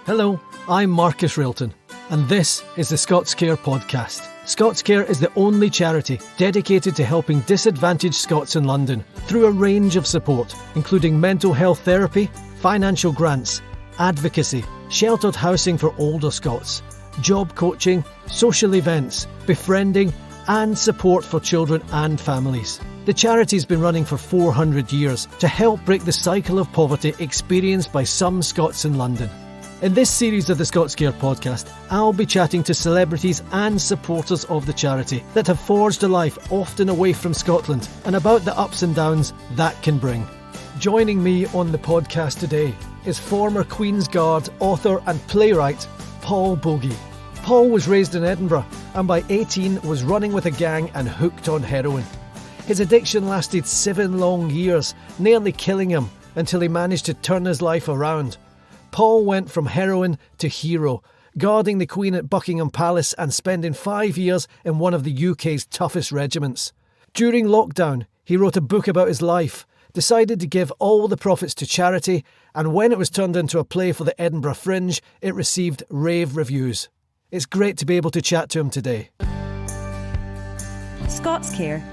Hello, I'm Marcus Railton, and this is the Scots Care podcast. Scots Care is the only charity dedicated to helping disadvantaged Scots in London through a range of support, including mental health therapy, financial grants, advocacy, sheltered housing for older Scots, job coaching, social events, befriending, and support for children and families. The charity's been running for 400 years to help break the cycle of poverty experienced by some Scots in London. In this series of the Scots Care podcast, I'll be chatting to celebrities and supporters of the charity that have forged a life often away from Scotland and about the ups and downs that can bring. Joining me on the podcast today is former Queen's Guard author and playwright Paul Boggie. Paul was raised in Edinburgh and by 18 was running with a gang and hooked on heroin. His addiction lasted 7 long years, nearly killing him until he managed to turn his life around. Paul went from heroin to hero, guarding the Queen at Buckingham Palace and spending 5 years in one of the UK's toughest regiments. During lockdown, he wrote a book about his life, decided to give all the profits to charity, and when it was turned into a play for the Edinburgh Fringe, it received rave reviews. It's great to be able to chat to him today. Scots Care,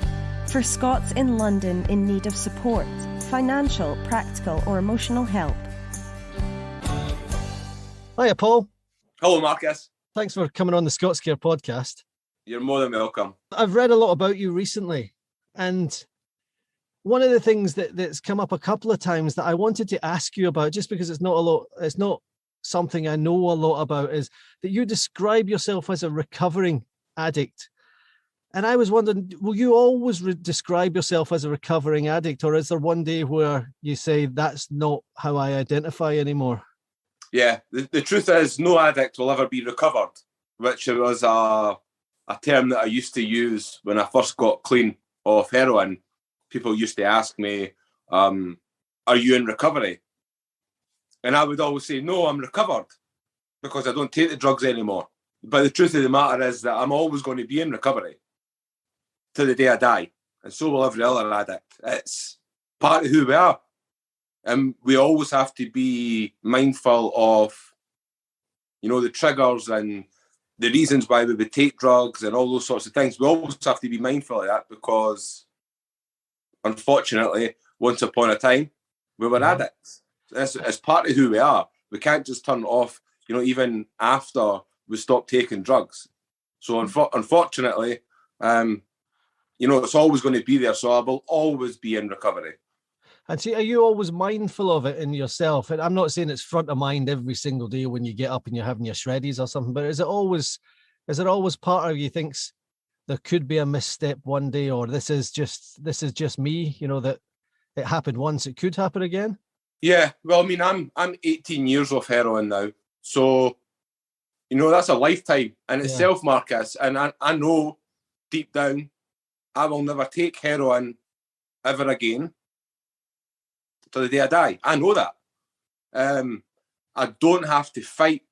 for Scots in London in need of support, financial, practical or emotional help. Hiya, Paul. Hello, Marcus. Thanks for coming on the Scots Care podcast. You're more than welcome. I've read a lot about you recently, and one of the things that's come up a couple of times that I wanted to ask you about, just because it's not something I know a lot about, is that you describe yourself as a recovering addict. And I was wondering, will you always describe yourself as a recovering addict, or is there one day where you say, that's not how I identify anymore? Yeah, the truth is no addict will ever be recovered, which was a term that I used to use when I first got clean of heroin. People used to ask me, are you in recovery? And I would always say, no, I'm recovered because I don't take the drugs anymore. But the truth of the matter is that I'm always going to be in recovery till the day I die. And so will every other addict. It's part of who we are. And we always have to be mindful of, the triggers and the reasons why we would take drugs and all those sorts of things. We always have to be mindful of that because, unfortunately, once upon a time, we were addicts. It's part of who we are. We can't just turn it off, even after we stop taking drugs. So, unfortunately, it's always going to be there. So I will always be in recovery. And see, are you always mindful of it in yourself? And I'm not saying it's front of mind every single day when you get up and you're having your shreddies or something, but is it always part of you thinks there could be a misstep one day, or this is just me, that it happened once, it could happen again? Yeah, well, I mean, I'm 18 years off heroin now, so that's a lifetime in itself, Marcus. And I know deep down I will never take heroin ever again till the day I die. I know that. I don't have to fight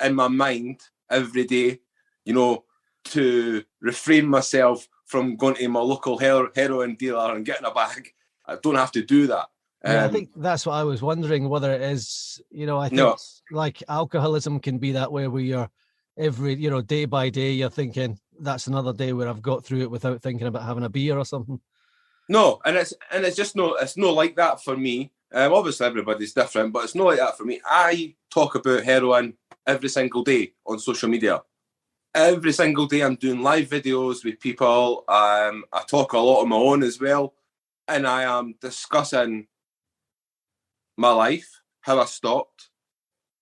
in my mind every day, to refrain myself from going to my local heroin dealer and getting a bag. I don't have to do that. I think that's what I was wondering, whether it is, I think like alcoholism can be that way, where you're every, day by day, you're thinking that's another day where I've got through it without thinking about having a beer or something. No, and it's just it's not like that for me. Obviously everybody's different, but it's not like that for me. I talk about heroin every single day on social media. Every single day I'm doing live videos with people. I talk a lot on my own as well, and I am discussing my life, how I stopped,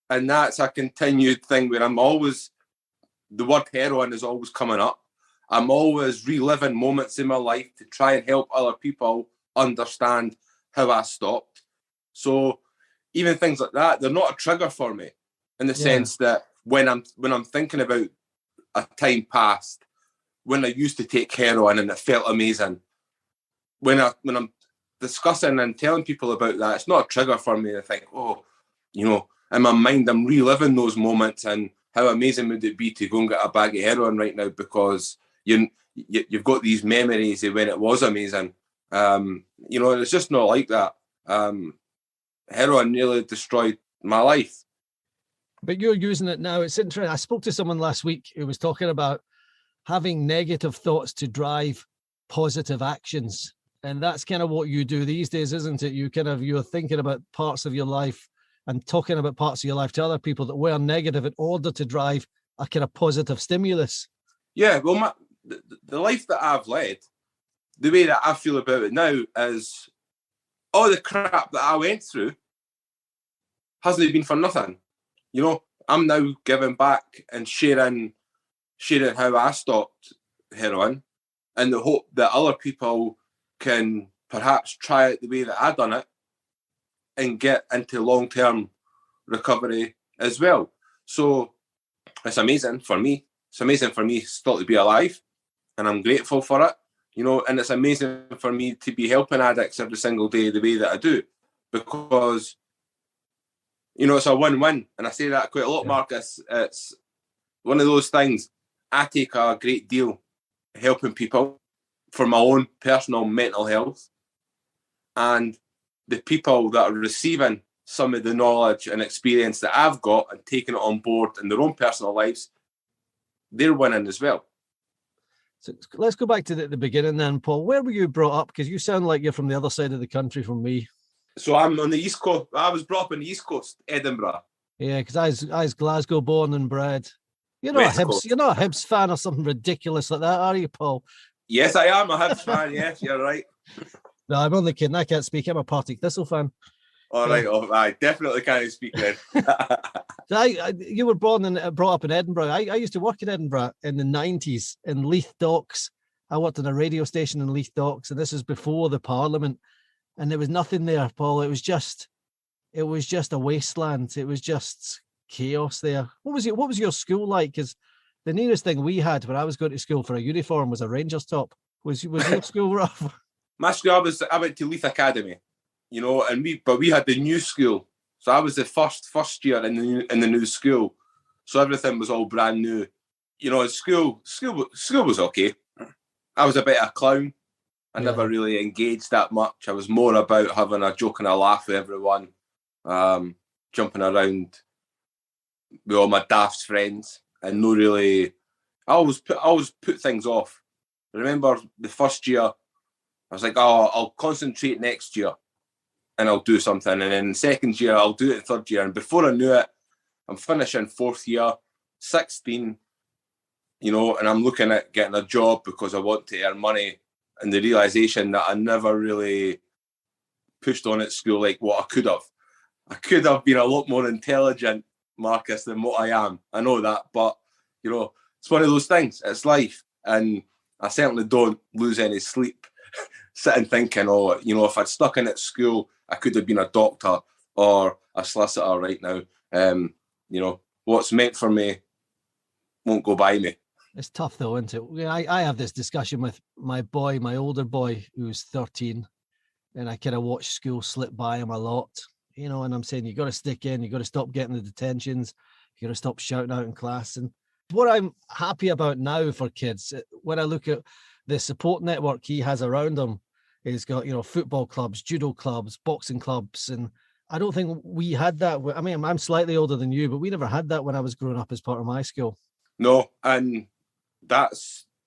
and that's a continued thing where the word heroin is always coming up. I'm always reliving moments in my life to try and help other people understand how I stopped. So even things like that, they're not a trigger for me, in the sense that when I'm thinking about a time past when I used to take heroin and it felt amazing, when I'm discussing and telling people about that, it's not a trigger for me to think, in my mind I'm reliving those moments and how amazing would it be to go and get a bag of heroin right now, because you've got these memories of when it was amazing. It's just not like that. Heroin nearly destroyed my life. But you're using it now. It's interesting. I spoke to someone last week who was talking about having negative thoughts to drive positive actions. And that's kind of what you do these days, isn't it? You're thinking about parts of your life and talking about parts of your life to other people that were negative in order to drive a kind of positive stimulus. Yeah, well, the life that I've led, the way that I feel about it now is all the crap that I went through hasn't been for nothing. You know, I'm now giving back and sharing how I stopped heroin in the hope that other people can perhaps try it the way that I done it and get into long-term recovery as well. So it's amazing for me. It's amazing for me still to be alive, and I'm grateful for it. You know, and it's amazing for me to be helping addicts every single day the way that I do, because, you know, it's a win-win. And I say that quite a lot, Marcus. It's one of those things. I take a great deal helping people for my own personal mental health, and the people that are receiving some of the knowledge and experience that I've got and taking it on board in their own personal lives, they're winning as well. So let's go back to the beginning then, Paul. Where were you brought up? Because you sound like you're from the other side of the country from me. So I'm on the East Coast. I was brought up on the East Coast, Edinburgh. Yeah, because I was Glasgow born and bred. You're not a Hibs fan or something ridiculous like that, are you, Paul? Yes, I am a Hibs fan. Yes, you're right. No, I'm only kidding. I can't speak. I'm a Partick Thistle fan. All right. I definitely can't speak then. You were born and brought up in Edinburgh. I used to work in Edinburgh in the 90s in Leith Docks. I worked in a radio station in Leith Docks, and this was before the Parliament. And there was nothing there, Paul. It was just a wasteland. It was just chaos there. What was your school like? Because the nearest thing we had when I was going to school for a uniform was a Rangers top. Was your school rough? My school, I went to Leith Academy, you know, but we had the new school. So I was the first year in the new school. So everything was all brand new. You know, school was okay. I was a bit of a clown. I never really engaged that much. I was more about having a joke and a laugh with everyone, jumping around with all my daft friends, and no really. I always put things off. I remember the first year, I was like, "Oh, I'll concentrate next year, and I'll do something." And then the second year, I'll do it the third year. And before I knew it, I'm finishing fourth year, 16, you know, and I'm looking at getting a job because I want to earn money. And the realisation that I never really pushed on at school like what I could have. I could have been a lot more intelligent, Marcus, than what I am. I know that, but, you know, it's one of those things. It's life. And I certainly don't lose any sleep sitting thinking, oh, you know, if I'd stuck in at school, I could have been a doctor or a solicitor right now. You know, what's meant for me won't go by me. It's tough though, isn't it? I have this discussion with my older boy, who's 13, and I kind of watch school slip by him a lot, you know, and I'm saying, you got to stick in, you got to stop getting the detentions, you got to stop shouting out in class. And what I'm happy about now for kids, when I look at the support network he has around him, he's got, you know, football clubs, judo clubs, boxing clubs. And I don't think we had that. I mean, I'm slightly older than you, but we never had that when I was growing up as part of my school. No, and that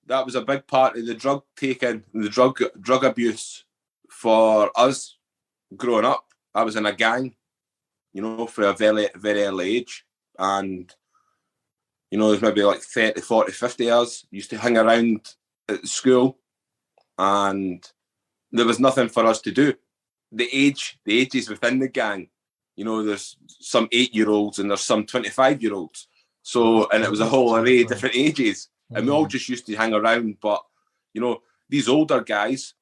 was a big part of the drug taking, the drug abuse for us growing up. I was in a gang, you know, for a very, very early age. And, you know, there's maybe like 30, 40, 50 years. Used to hang around at the school, and there was nothing for us to do. The ages within the gang, you know, there's some 8-year-olds and there's some 25-year-olds. So, and it was a whole array of different ages. And we all just used to hang around. But, you know, these older guys,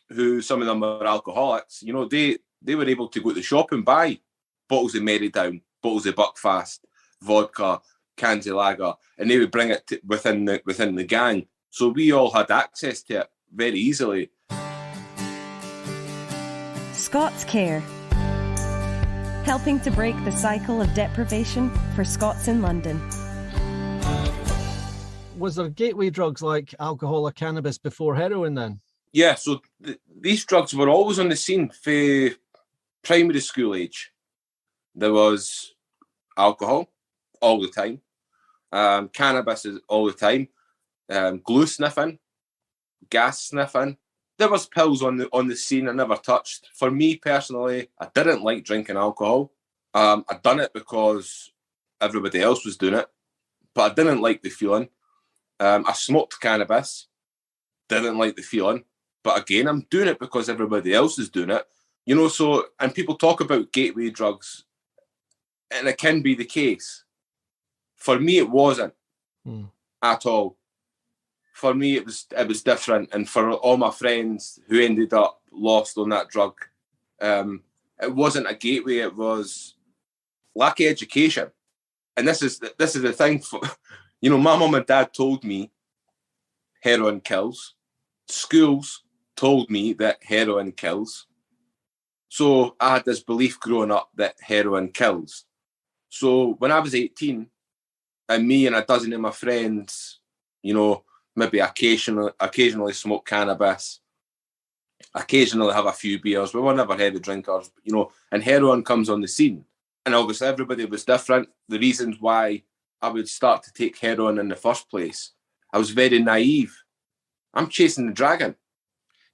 who some of them are alcoholics, you know, they were able to go to the shop and buy bottles of Merrydown, bottles of Buckfast, vodka, cans of lager, and they would bring it within the gang. So we all had access to it very easily. Scots Care. Helping to break the cycle of deprivation for Scots in London. Was there gateway drugs like alcohol or cannabis before heroin then? Yeah, so these drugs were always on the scene for primary school age. There was alcohol all the time. Cannabis is all the time. Glue sniffing, gas sniffing. There was pills on the scene I never touched. For me personally, I didn't like drinking alcohol. I done it because everybody else was doing it, but I didn't like the feeling. I smoked cannabis, didn't like the feeling, but again, I'm doing it because everybody else is doing it. You know, so, and people talk about gateway drugs, and it can be the case. For me, it wasn't at all. For me, it was different. And for all my friends who ended up lost on that drug, it wasn't a gateway. It was lack of education. And this is the thing. For, you know, my mum and dad told me heroin kills. Schools told me that heroin kills. So I had this belief growing up that heroin kills. So when I was 18, and me and a dozen of my friends, you know, maybe occasionally smoke cannabis, occasionally have a few beers. We were never heavy drinkers, you know, and heroin comes on the scene. And obviously everybody was different. The reasons why I would start to take heroin in the first place, I was very naive. I'm chasing the dragon.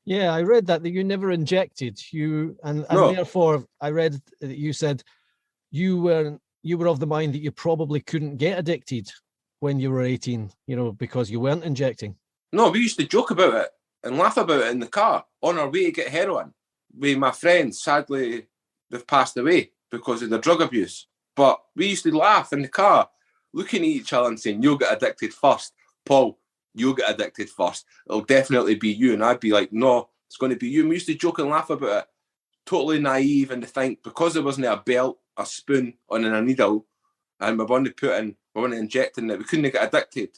Yeah, I read that you never injected. And No. Therefore I read that you said you were of the mind that you probably couldn't get addicted when you were 18, you know, because you weren't injecting. No, we used to joke about it and laugh about it in the car on our way to get heroin. With my friends, sadly, they've passed away because of their drug abuse. But we used to laugh in the car, looking at each other and saying, "You'll get addicted first. Paul, you'll get addicted first. It'll definitely be you." And I'd be like, "No, it's going to be you." And we used to joke and laugh about it. Totally naive, and to think because there wasn't a belt, a spoon, and a needle, and we wanted to inject in it, we couldn't get addicted.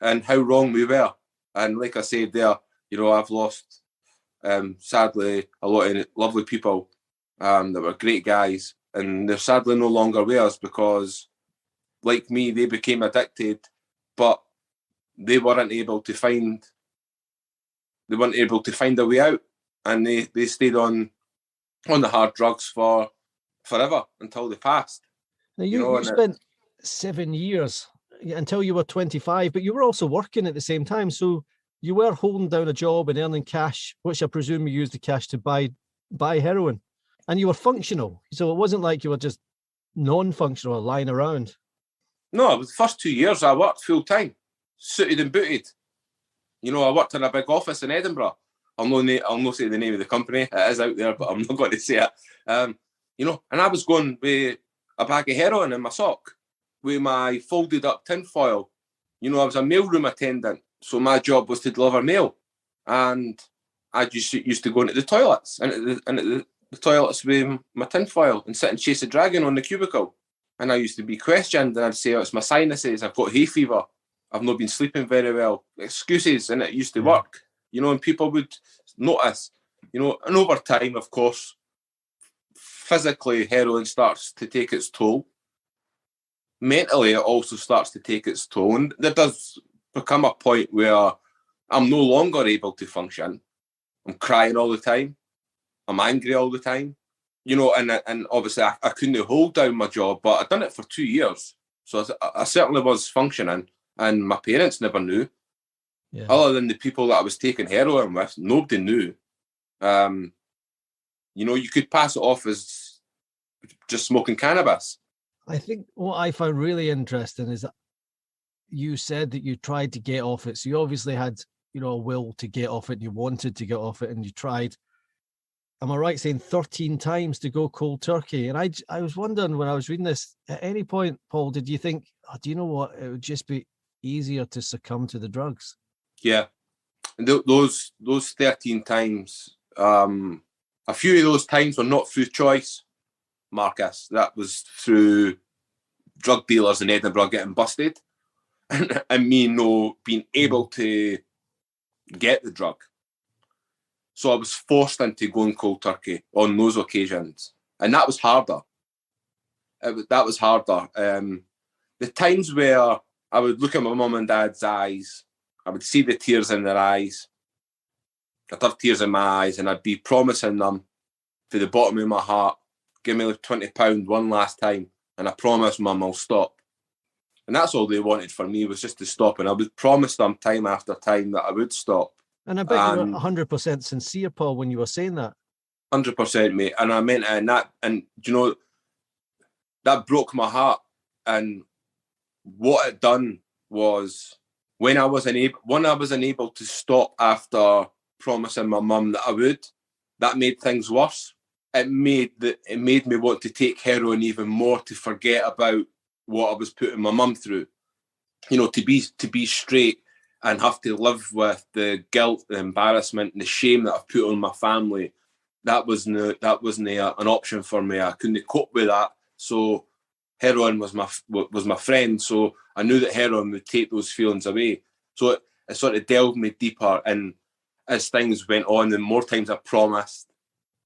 And how wrong we were. And like I said there, you know, I've lost, sadly, a lot of lovely people that were great guys, and they're sadly no longer with us because, like me, they became addicted, but they weren't able to find a way out, and they stayed on the hard drugs for forever until they passed. Now you spent 7 years until you were 25, but you were also working at the same time. So you were holding down a job and earning cash, which I presume you used the cash to buy heroin. And you were functional. So it wasn't like you were just non-functional or lying around. No, the first 2 years I worked full time, suited and booted. You know, I worked in a big office in Edinburgh. I'll not say the name of the company. It is out there, but I'm not going to say it. You know, and I was going with a bag of heroin in my sock with my folded up tinfoil. You know, I was a mailroom attendant, so my job was to deliver mail. And I just used to go into the toilets and the toilets with my tinfoil and sit and chase a dragon on the cubicle. And I used to be questioned, and I'd say, "Oh, it's my sinuses, I've got hay fever, I've not been sleeping very well." Excuses, and it used to work. You know, and people would notice, you know, and over time, of course, physically, heroin starts to take its toll. Mentally, it also starts to take its toll. And there does become a point where I'm no longer able to function. I'm crying all the time. I'm angry all the time. You know, and obviously I couldn't hold down my job, but I'd done it for 2 years. So I certainly was functioning, and my parents never knew. Yeah. Other than the people that I was taking heroin with, nobody knew. You know, you could pass it off as just smoking cannabis. I think what I found really interesting is that you said that you tried to get off it. So you obviously had, you know, a will to get off it, and you wanted to get off it, and you tried. Am I right saying 13 times to go cold turkey? And I was wondering when I was reading this, at any point, Paul, did you think, "Oh, do you know what? It would just be easier to succumb to the drugs"? Yeah, and those 13 times, a few of those times were not through choice, Marcus. That was through drug dealers in Edinburgh getting busted, and me being able to get the drug. So I was forced into going cold turkey on those occasions, and that was harder. That was harder. The times where I would look at my mum and dad's eyes, I would see the tears in their eyes. I'd have tears in my eyes, and I'd be promising them to the bottom of my heart, "Give me £20 one last time. and I promised Mum I'll stop. And that's all they wanted for me, was just to stop. And I would promise them time after time that I would stop. And I bet you were 100% sincere, Paul, when you were saying that. 100%, mate. And I meant it. And you know, that broke my heart. And what it done was, when I was unable to stop after promising my mum that I would, that made things worse. It made me want to take heroin even more, to forget about what I was putting my mum through. You know, to be straight and have to live with the guilt, the embarrassment, and the shame that I've put on my family. That wasn't an option for me. I couldn't cope with that. So heroin was my friend. So I knew that heroin would take those feelings away. So it sort of delved me deeper. And as things went on, the more times I promised,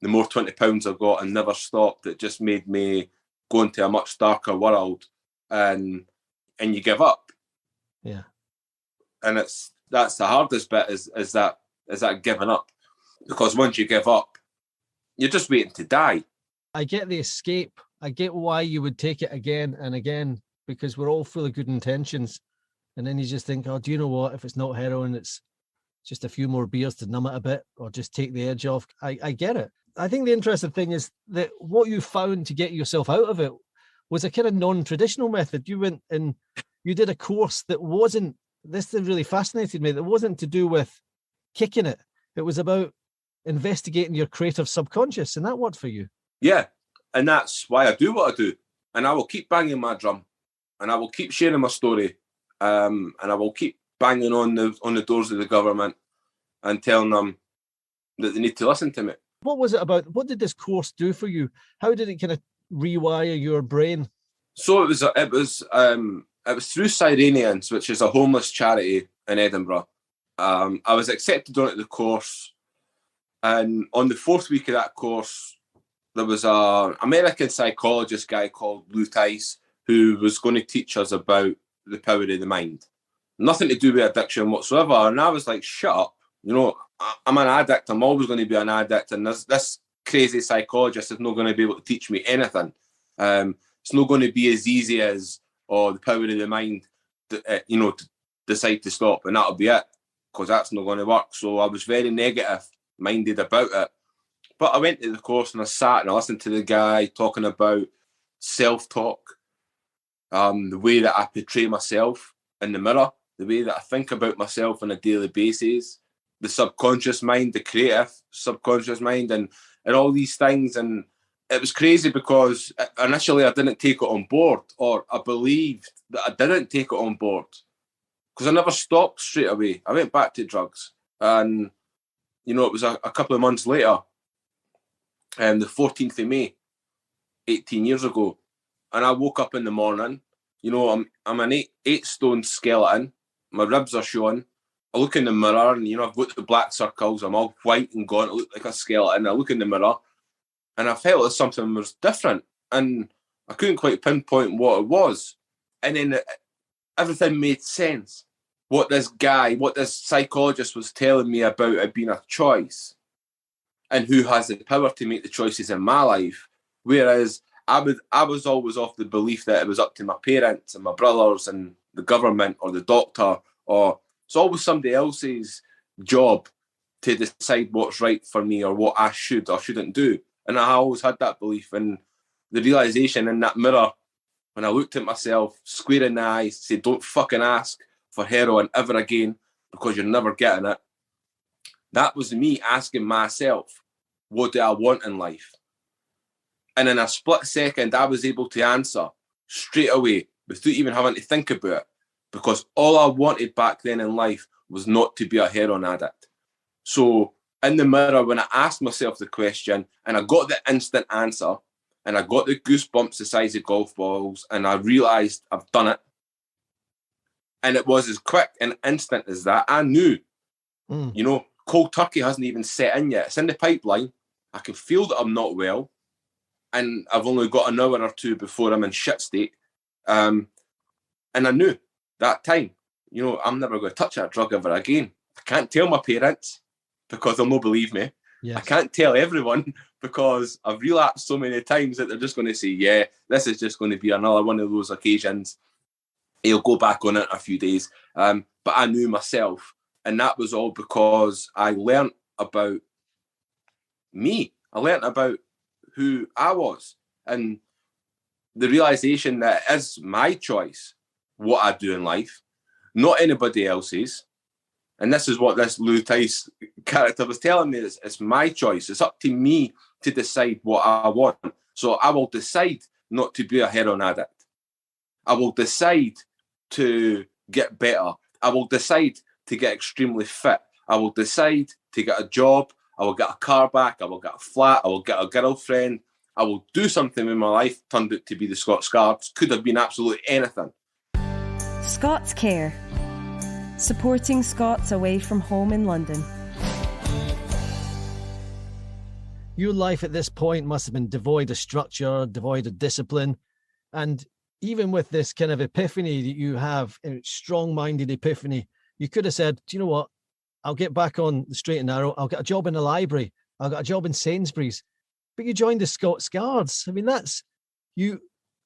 the more 20 pounds I got and never stopped. It just made me go into a much darker world. And you give up. Yeah. And that's the hardest bit, is that giving up. Because once you give up, you're just waiting to die. I get the escape. I get why you would take it again and again, because we're all full of good intentions. And then you just think, oh, do you know what? If it's not heroin, it's just a few more beers to numb it a bit, or just take the edge off. I get it. I think the interesting thing is that what you found to get yourself out of it was a kind of non-traditional method. You went and you did a course that wasn't, this really fascinated me, that wasn't to do with kicking it. It was about investigating your creative subconscious, and that worked for you. Yeah, and that's why I do what I do. And I will keep banging my drum, and I will keep sharing my story, and I will keep banging on the doors of the government and telling them that they need to listen to me. What was it about? What did this course do for you? How did it kind of rewire your brain? So it was through Sirenians, which is a homeless charity in Edinburgh. I was accepted onto the course, and on the 4th week of that course, there was an American psychologist guy called Lou Tice, who was going to teach us about the power of the mind. Nothing to do with addiction whatsoever. And I was like, shut up. You know, I'm an addict. I'm always going to be an addict. And this crazy psychologist is not going to be able to teach me anything. It's not going to be as easy as, the power of the mind, to decide to stop, and that'll be it, because that's not going to work. So I was very negative minded about it. But I went to the course and I sat and I listened to the guy talking about self-talk, the way that I portray myself in the mirror, the way that I think about myself on a daily basis, the subconscious mind, the creative subconscious mind, and all these things. And it was crazy because initially I didn't take it on board, or I believed that I didn't take it on board, because I never stopped straight away. I went back to drugs. And, it was a couple of months later, the 14th of May, 18 years ago, and I woke up in the morning. I'm an 8-stone skeleton. My ribs are showing. I look in the mirror and, I've got the black circles. I'm all white and gaunt. I look like a skeleton. I look in the mirror and I felt that something was different, and I couldn't quite pinpoint what it was. And then everything made sense. What this psychologist was telling me about it being a choice, and who has the power to make the choices in my life. Whereas I was always of the belief that it was up to my parents and my brothers and the government or the doctor, or it's always somebody else's job to decide what's right for me or what I should or shouldn't do. And I always had that belief. And the realization in that mirror, when I looked at myself square in the eyes, said, don't fucking ask for heroin ever again, because you're never getting it. That was me asking myself, what do I want in life? And in a split second, I was able to answer straight away without even having to think about it, because all I wanted back then in life was not to be a heroin addict. So in the mirror, when I asked myself the question and I got the instant answer and I got the goosebumps the size of golf balls, and I realised I've done it, and it was as quick and instant as that, I knew, cold turkey hasn't even set in yet. It's in the pipeline. I can feel that I'm not well, and I've only got an hour or two before I'm in shit state. And I knew that time, I'm never going to touch that drug ever again. I can't tell my parents because they'll not believe me. I can't tell everyone because I've relapsed so many times that they're just going to say, yeah, this is just going to be another one of those occasions. He'll go back on it in a few days. But I knew myself. And that was all because I learnt about me. I learnt about who I was. And the realisation that it is my choice what I do in life, not anybody else's. And this is what this Lou Tice character was telling me. It's my choice. It's up to me to decide what I want. So I will decide not to be a heroin addict. I will decide to get better. I will decide to get extremely fit. I will decide to get a job. I will get a car back. I will get a flat. I will get a girlfriend. I will do something in my life. Turned out to be the Scots Guards. Could have been absolutely anything. Scots Care. Supporting Scots away from home in London. Your life at this point must have been devoid of structure, devoid of discipline. And even with this kind of epiphany that you have, a strong-minded epiphany, you could have said, do you know what? I'll get back on the straight and narrow. I'll get a job in the library. I'll get a job in Sainsbury's. But you joined the Scots Guards. I mean, that's you.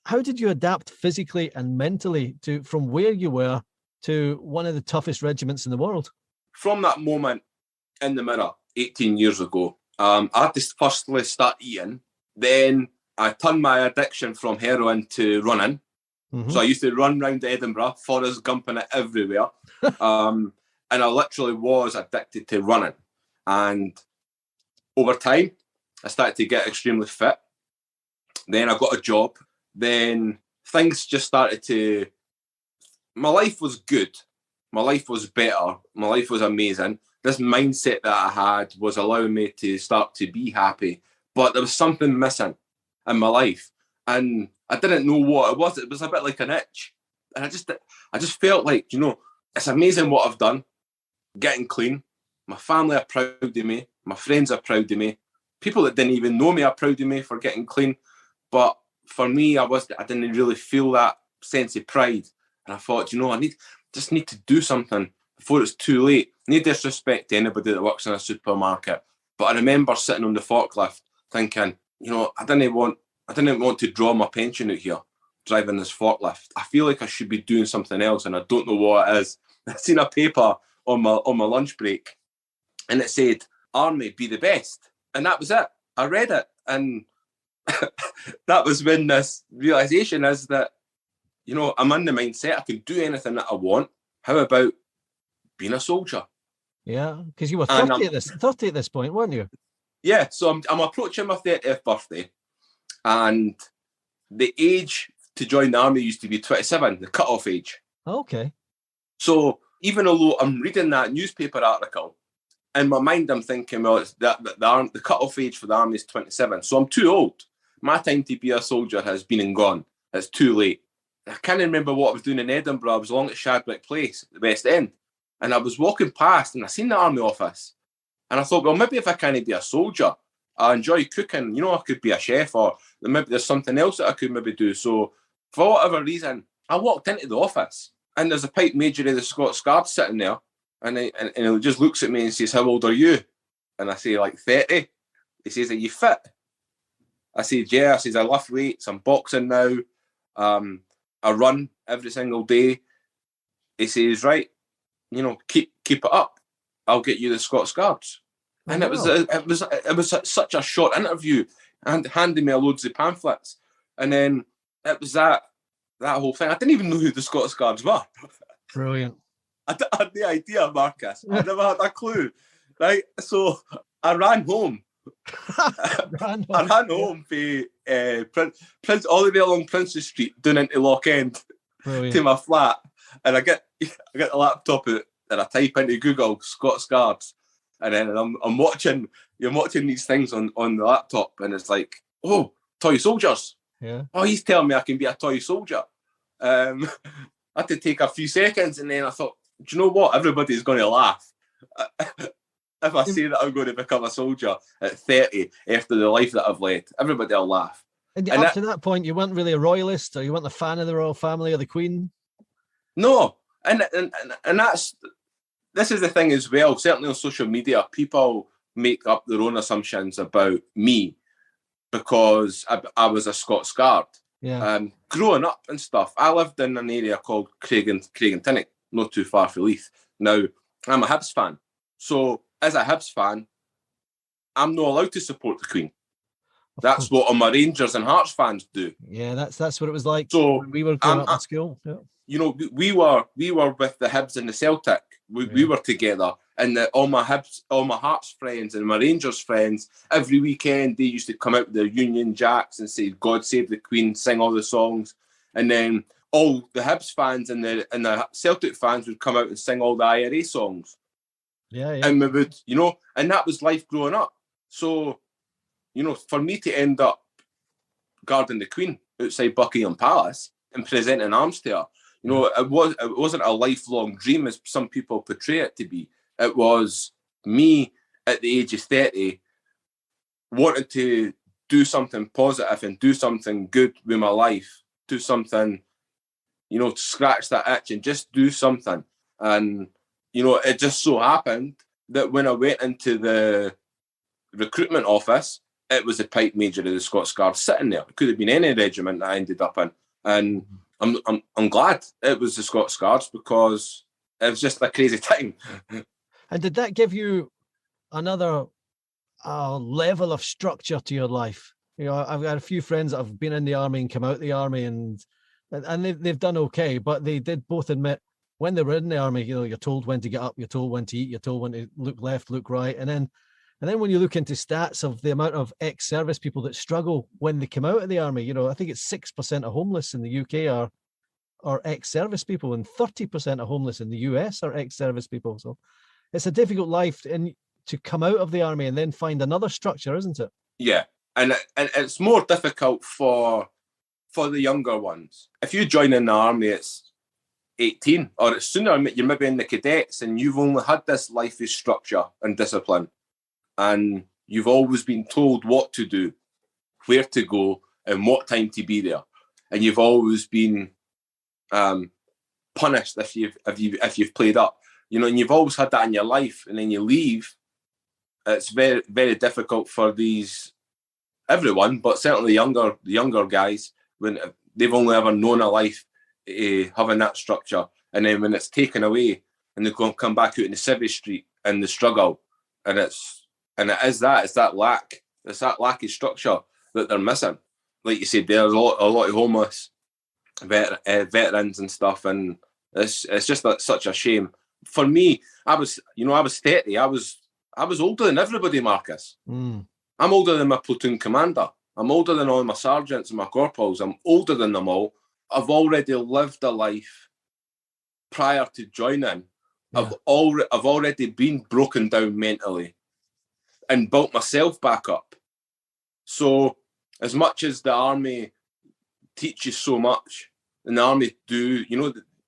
How did you adapt physically and mentally to from where you were to one of the toughest regiments in the world? From that moment in the mirror 18 years ago, I had to firstly start eating. Then I turned my addiction from heroin to running. Mm-hmm. So I used to run around Edinburgh, Forrest Gumping it everywhere. And I literally was addicted to running. And over time, I started to get extremely fit. Then I got a job. Then things just started to... My life was good. My life was better. My life was amazing. This mindset that I had was allowing me to start to be happy. But there was something missing in my life. And I didn't know what it was. It was a bit like an itch. And I just felt like, you know, it's amazing what I've done. Getting clean. My family are proud of me. My friends are proud of me. People that didn't even know me are proud of me for getting clean. But for me, I didn't really feel that sense of pride. And I thought, you know, I just need to do something before it's too late. No disrespect to anybody that works in a supermarket. But I remember sitting on the forklift thinking, you know, I didn't want to draw my pension out here driving this forklift. I feel like I should be doing something else and I don't know what it is. I seen a paper on my lunch break and it said, Army, be the best. And that was it. I read it and that was when this realisation is that, you know, I'm in the mindset I can do anything that I want. How about being a soldier? Yeah, because you were 30 at this point, weren't you? Yeah, so I'm approaching my 30th birthday and the age to join the army used to be 27, the cut-off age. Okay. So even though I'm reading that newspaper article, in my mind I'm thinking, well, it's the cut-off age for the army is 27, so I'm too old. My time to be a soldier has been and gone. It's too late. I can't remember what I was doing in Edinburgh. I was along at Shadwick Place, at the West End, and I was walking past and I seen the army office. And I thought, well, maybe if I can't be a soldier, I enjoy cooking. You know, I could be a chef or maybe there's something else that I could maybe do. So for whatever reason, I walked into the office and there's a pipe major of the Scots Guards sitting there. And he just looks at me and says, how old are you? And I say, like 30. He says, are you fit? I said, yeah. I says, I lift weights. I'm boxing now. I run every single day. He says, right, you know, keep it up. I'll get you the Scots Guards. And it was such a short interview and handing me loads of pamphlets. And then it was that whole thing. I didn't even know who the Scots Guards were. Brilliant. I had no idea, Marcus. I never had a clue. Right? So I ran home. I ran home for Prince all the way along Princess Street down into Loch End. Brilliant. To my flat. And I get the laptop out and I type into Google Scots Guards. And then I'm watching these things on the laptop and it's like, oh, toy soldiers. Yeah. Oh, he's telling me I can be a toy soldier. I had to take a few seconds and then I thought, do you know what? Everybody's going to laugh. If I say that I'm going to become a soldier at 30 after the life that I've led, everybody will laugh. And up to that point, you weren't really a royalist or you weren't a fan of the royal family or the Queen? No. And this is the thing as well, certainly on social media, people make up their own assumptions about me because I was a Scots Guard. Yeah. Growing up and stuff, I lived in an area called Craigentinnich, not too far from Leith. Now, I'm a Hibs fan. So, as a Hibs fan, I'm not allowed to support the Queen. That's what all my Rangers and Hearts fans do. Yeah, that's what it was like So when we were growing up in school. Yeah. You know, we were with the Hibs and the Celtic. We were together, and all my Hearts friends and my Rangers friends, every weekend they used to come out with their Union Jacks and say "God Save the Queen," sing all the songs, and then all the Hibs fans and the Celtic fans would come out and sing all the IRA songs. Yeah. And we would, and that was life growing up. So, for me to end up guarding the Queen outside Buckingham Palace and presenting arms to her, it wasn't a lifelong dream as some people portray it to be. It was me at the age of 30 wanting to do something positive and do something good with my life, do something, scratch that itch and just do something. And, it just so happened that when I went into the recruitment office, it was the pipe major of the Scots Guard sitting there. It could have been any regiment that I ended up in. And I'm glad it was the Scots Guards because it was just a crazy time. And did that give you another level of structure to your life? I've got a few friends that have been in the army and come out of the army and they've done okay, but they did both admit when they were in the army, you're told when to get up, you're told when to eat, you're told when to look left, look right. And then when you look into stats of the amount of ex-service people that struggle when they come out of the army, I think it's 6% of homeless in the UK are ex-service people, and 30% of homeless in the US are ex-service people. So it's a difficult life and to come out of the army and then find another structure, isn't it? Yeah, and it's more difficult for the younger ones. If you join in the army, it's 18, or it's sooner. You're maybe in the cadets, and you've only had this life of structure and discipline, and you've always been told what to do, where to go, and what time to be there, and you've always been punished if you've played up, and you've always had that in your life, and then you leave. It's very, very difficult for everyone, but certainly the younger guys, when they've only ever known a life having that structure, and then when it's taken away and they come back out in the civvy street and the struggle, and it's that lack of structure that they're missing. Like you said, there's a lot of homeless veterans and stuff, and it's just such a shame. For me, I was 30. I was older than everybody, Marcus. I'm older than my platoon commander. I'm older than all my sergeants and my corporals. I'm older than them all. I've already lived a life prior to joining. Yeah. I've already been broken down mentally and built myself back up. So as much as the army teaches so much, and the army do,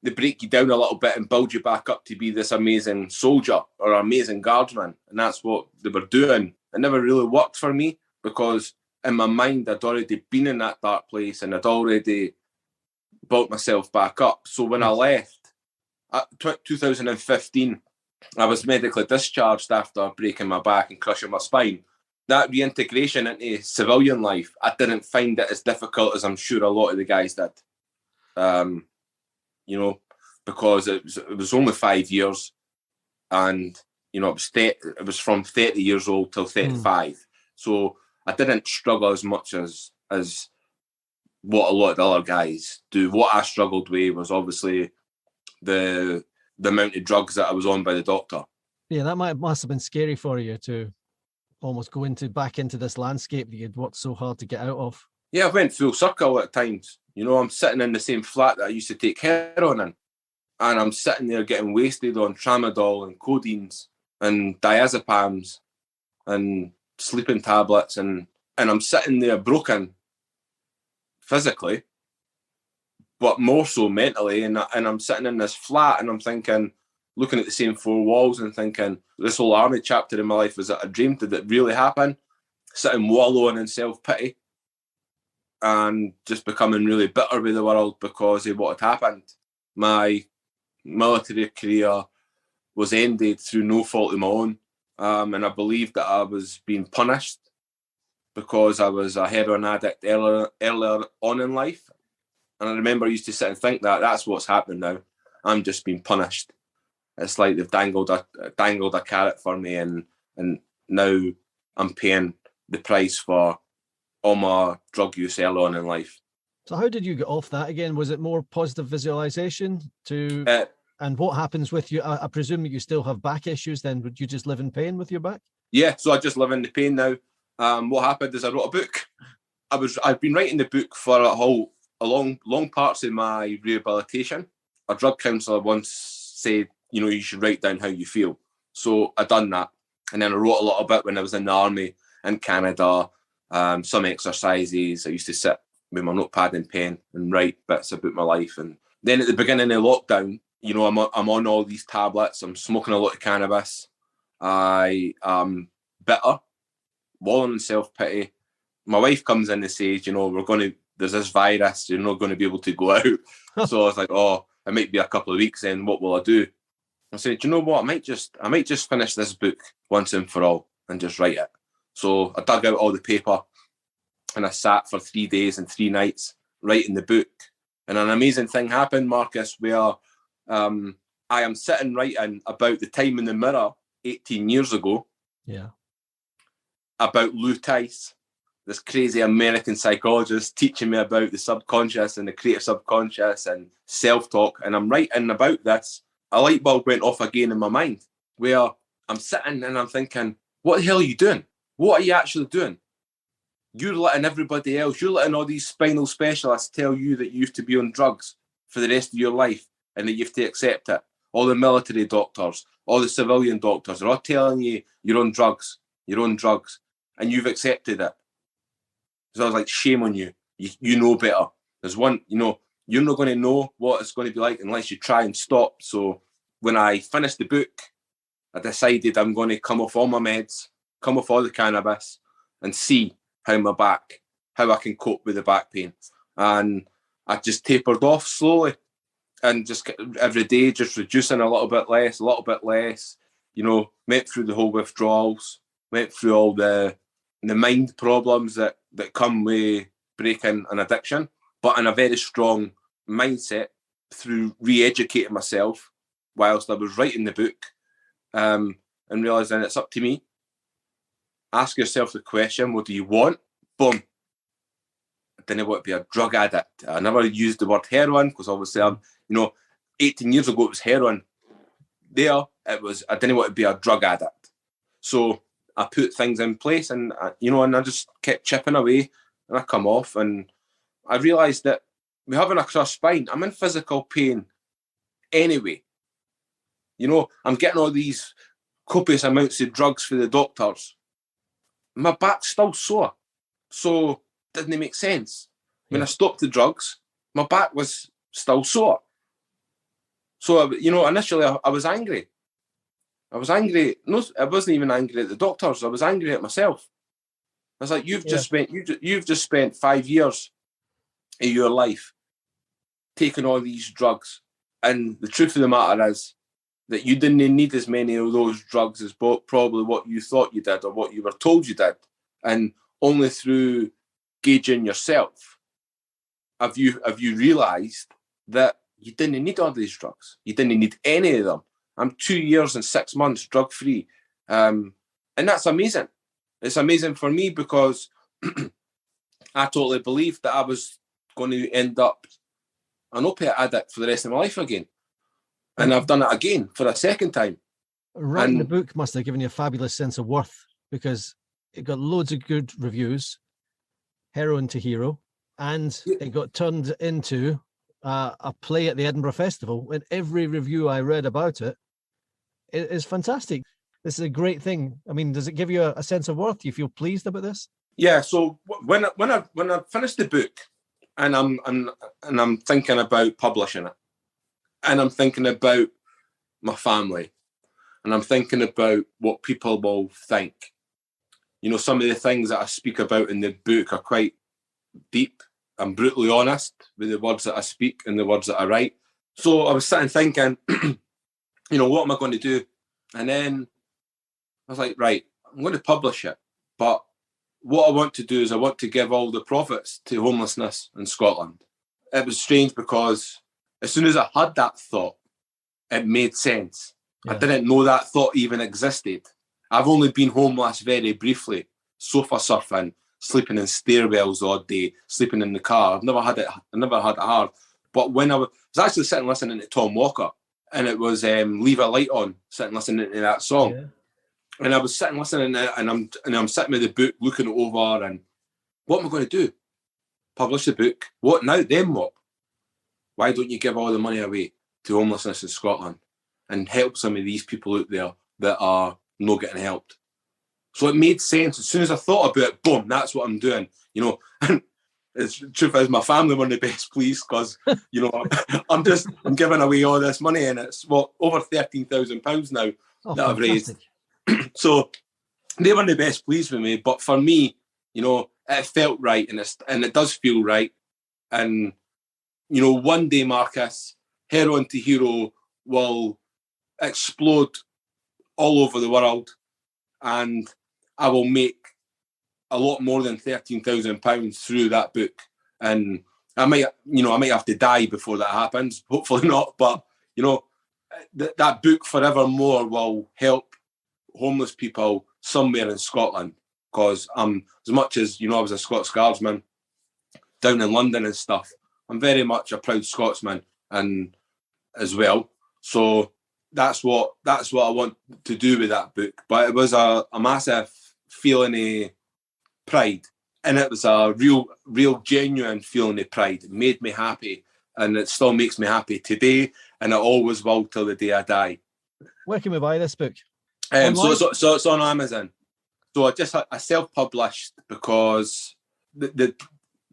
they break you down a little bit and build you back up to be this amazing soldier or amazing guardsman. And that's what they were doing. It never really worked for me because in my mind, I'd already been in that dark place and I'd already built myself back up. So when I left, 2015, I was medically discharged after breaking my back and crushing my spine. That reintegration into civilian life, I didn't find it as difficult as I'm sure a lot of the guys did. Because it was only 5 years, and it was from 30 years old till 35. So I didn't struggle as much as what a lot of the other guys do. What I struggled with was obviously the amount of drugs that I was on by the doctor. Yeah, that must have been scary for you to almost go back into this landscape that you'd worked so hard to get out of. Yeah, I went full circle at times. I'm sitting in the same flat that I used to take heroin in, and I'm sitting there getting wasted on tramadol and codeines and diazepams and sleeping tablets, and I'm sitting there broken physically, but more so mentally, and I'm sitting in this flat and I'm thinking, looking at the same four walls and thinking, this whole army chapter in my life, was it a dream? Did it really happen? Sitting wallowing in self-pity and just becoming really bitter with the world because of what had happened. My military career was ended through no fault of my own. and I believed that I was being punished because I was a heroin addict earlier on in life. And I remember I used to sit and think that that's what's happening now. I'm just being punished. It's like they've dangled a carrot for me, and now I'm paying the price for all my drug use early on in life. So how did you get off that again? Was it more positive visualization and what happens with you? I presume that you still have back issues then. Would you just live in pain with your back? Yeah, so I just live in the pain now. What happened is I wrote a book. I've been writing the book for a long parts of my rehabilitation. A drug counsellor once said, you should write down how you feel. So I done that. And then I wrote a little bit when I was in the army in Canada, some exercises. I used to sit with my notepad and pen and write bits about my life. And then at the beginning of lockdown, I'm on all these tablets. I'm smoking a lot of cannabis. I am bitter, wallowing in self-pity. My wife comes in and says, there's this virus, you're not going to be able to go out. So I was like, it might be a couple of weeks then, what will I do? I said, you know what, I might just finish this book once and for all and just write it. So I dug out all the paper and I sat for 3 days and 3 nights writing the book. And an amazing thing happened, Marcus, where I am sitting writing about the time in the mirror 18 years ago. Yeah. About Lou Tice, this crazy American psychologist teaching me about the subconscious and the creative subconscious and self-talk. And I'm writing about this. A light bulb went off again in my mind where I'm sitting and I'm thinking, what the hell are you doing? What are you actually doing? You're letting everybody else, you're letting all these spinal specialists tell you that you have to be on drugs for the rest of your life and that you have to accept it. All the military doctors, all the civilian doctors are all telling you you're on drugs, and you've accepted it. So I was like, shame on you. You know better. There's one, you're not going to know what it's going to be like unless you try and stop. So when I finished the book, I decided I'm going to come off all my meds, come off all the cannabis and see how I can cope with the back pain. And I just tapered off slowly and just every day, just reducing a little bit less, went through the whole withdrawals, went through all the mind problems that come with breaking an addiction, but in a very strong mindset through re-educating myself whilst I was writing the book, and realising it's up to me. Ask yourself the question, what do you want? Boom. I didn't want to be a drug addict. I never used the word heroin because obviously 18 years ago it was heroin. I didn't want to be a drug addict. So I put things in place and I just kept chipping away and I come off and I realised that me having a crushed spine, I'm in physical pain anyway. I'm getting all these copious amounts of drugs for the doctors. My back's still sore. So it didn't make sense. When I stopped the drugs, my back was still sore. So, initially I was angry. No, I wasn't even angry at the doctors. I was angry at myself. I was like, you've just spent 5 years of your life taking all these drugs. And the truth of the matter is that you didn't need as many of those drugs as probably what you thought you did or what you were told you did. And only through gauging yourself have you realised that you didn't need all these drugs. You didn't need any of them. I'm 2 years and 6 months drug-free. And that's amazing. It's amazing for me because I totally believed that I was going to end up an opiate addict for the rest of my life again. And I've done it again for a second time. Writing the book must have given you a fabulous sense of worth because it got loads of good reviews, Heroin to Hero, and it got turned into a play at the Edinburgh Festival. And every review I read about it is fantastic. This is a great thing. I mean, does it give you a sense of worth? Do you feel pleased about this? Yeah. So when I finished the book, and I'm thinking about publishing it, and I'm thinking about my family, and I'm thinking about what people will think. Some of the things that I speak about in the book are quite deep. I'm brutally honest with the words that I speak and the words that I write. So I was sitting thinking, what am I going to do? And then I was like, right, I'm going to publish it. But what I want to do is I want to give all the profits to homelessness in Scotland. It was strange because as soon as I had that thought, it made sense. Yeah. I didn't know that thought even existed. I've only been homeless very briefly, sofa surfing, sleeping in stairwells all day, sleeping in the car. I've never had it hard. But when I was actually sitting listening to Tom Walker, and it was Leave a Light On, sitting listening to that song. Yeah. And I was sitting listening to it, and I'm sitting with the book, looking it over, and what am I going to do? Publish the book. What now? Then what? Why don't you give all the money away to homelessness in Scotland and help some of these people out there that are not getting helped? So it made sense. As soon as I thought about it, boom, that's what I'm doing. You know, and the truth is my family were the best pleased because, you know, I'm giving away all this money, and it's over £13,000 now that I've raised. So they were the best pleased with me. But for me, you know, it felt right, and it does feel right. And, you know, one day, Marcus, Heroin to Hero will explode all over the world, and I will make a lot more than £13,000 through that book. And I might have to die before that happens. Hopefully not. But, you know, that book forevermore will help homeless people somewhere in Scotland. Because as much as, you know, I was a Scots Guardsman down in London and stuff, I'm very much a proud Scotsman and as well. So that's what I want to do with that book. But it was a massive feeling of pride, and it was a real genuine feeling of pride. It made me happy, and it still makes me happy today, and it always will till the day I die. Where can we buy this book? So it's on Amazon. So I self-published because the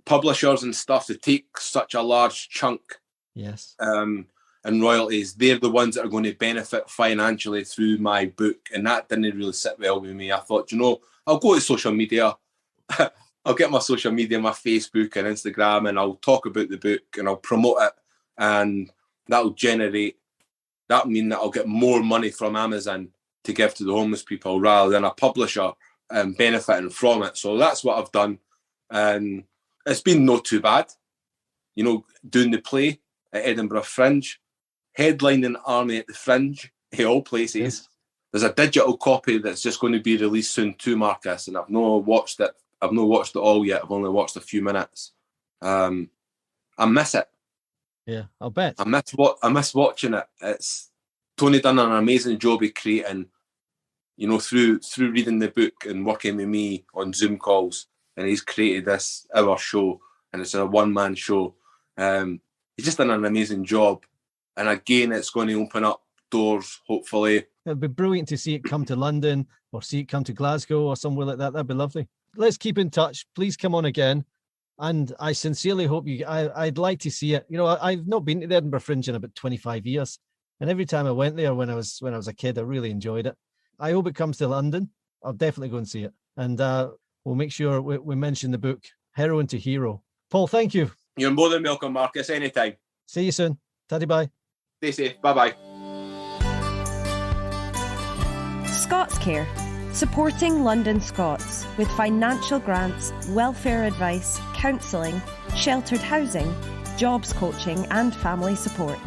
publishers and stuff, they take such a large chunk. Yes. And royalties, they're the ones that are going to benefit financially through my book, and that didn't really sit well with me. I thought, you know, I'll go to social media. I'll get my social media, my Facebook and Instagram, and I'll talk about the book and I'll promote it, and that'll mean that I'll get more money from Amazon to give to the homeless people rather than a publisher benefiting from it. So that's what I've done, and it's been not too bad. You know, doing the play at Edinburgh Fringe, headlining Army at the Fringe, in all places. Yes. There's a digital copy that's just going to be released soon too, Marcus, and I've not watched it. I've not watched it all yet. I've only watched a few minutes. I miss it. Yeah, I'll bet. I miss watching it. It's Tony done an amazing job of creating, you know, through reading the book and working with me on Zoom calls, and he's created this hour show, and it's a one-man show. He's just done an amazing job, and again, it's going to open up doors, hopefully. It'd be brilliant to see it come to London or see it come to Glasgow or somewhere like that. That'd be lovely. Let's keep in touch. Please come on again. And I sincerely hope I'd like to see it. You know, I've not been to the Edinburgh Fringe in about 25 years. And every time I went there when I was a kid, I really enjoyed it. I hope it comes to London. I'll definitely go and see it. And we'll make sure we mention the book, Heroin to Hero. Paul, thank you. You're more than welcome, Marcus, anytime. See you soon. Taddy bye. Stay safe. Bye-bye. Scots Care, supporting London Scots with financial grants, welfare advice, counselling, sheltered housing, jobs coaching and family support.